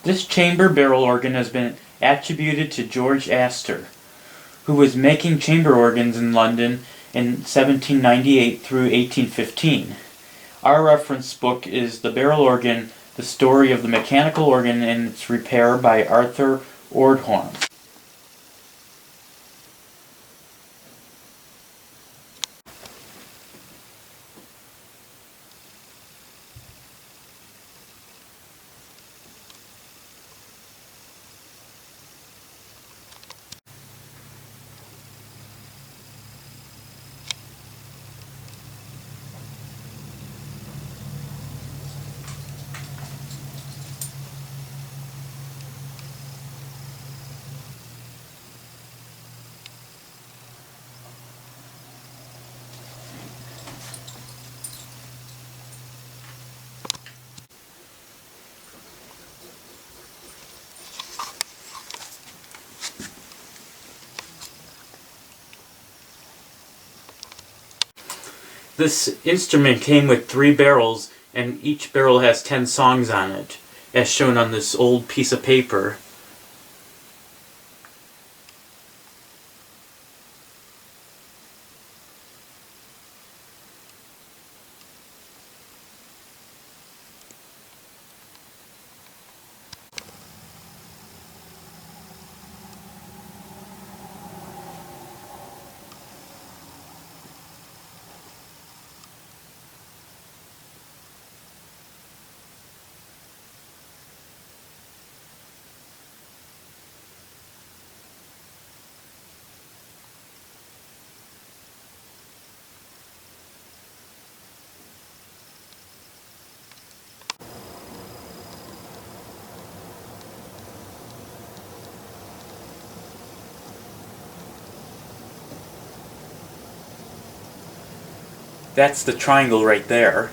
This chamber barrel organ has been attributed to George Astor, who was making chamber organs in London in 1798 through 1815. Our reference book is The Barrel Organ, The Story of the Mechanical Organ and Its Repair by Arthur Ordhorn. This instrument came with 3 barrels, and each barrel has 10 songs on it, as shown on this old piece of paper. That's the triangle right there.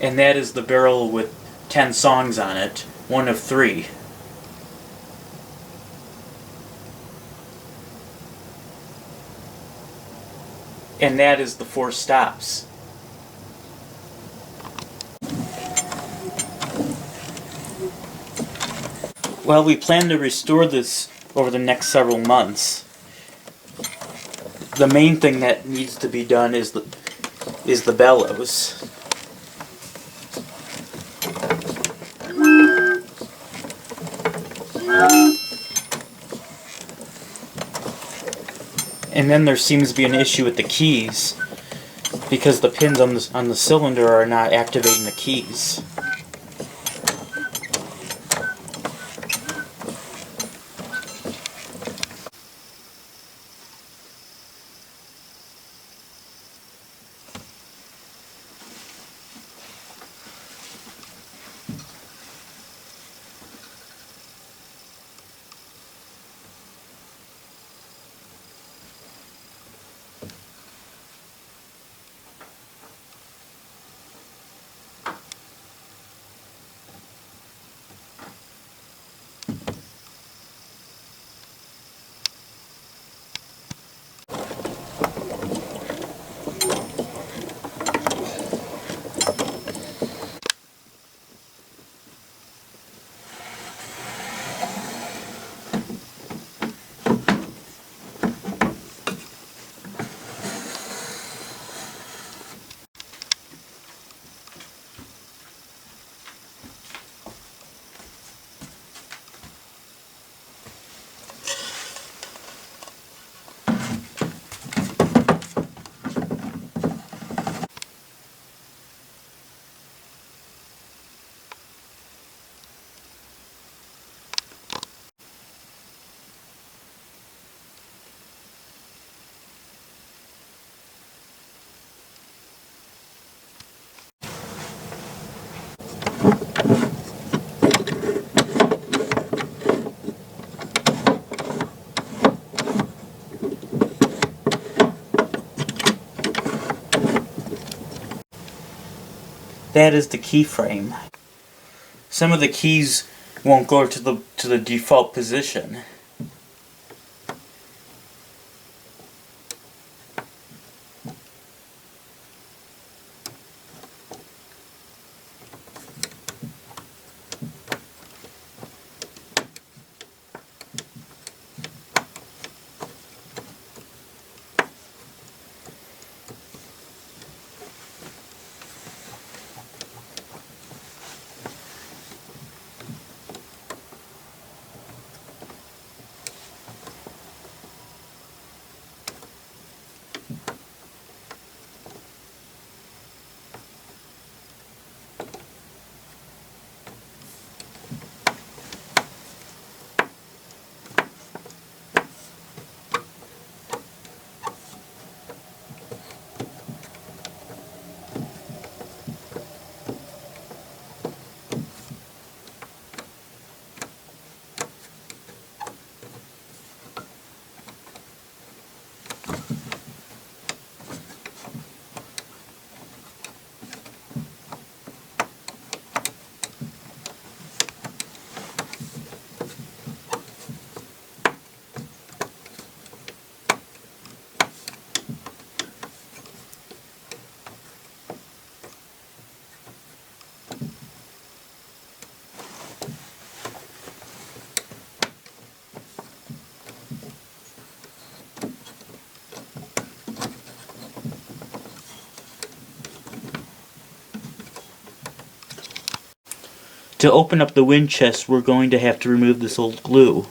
And that is the barrel with 10 songs on it, one of 3. And that is the 4 stops. Well, we plan to restore this over the next several months. The main thing that needs to be done is the bellows. And then there seems to be an issue with the keys, because the pins on the cylinder are not activating the keys. That is the keyframe. Some of the keys won't go to the default position. To open up the wind chest, we're going to have to remove this old glue.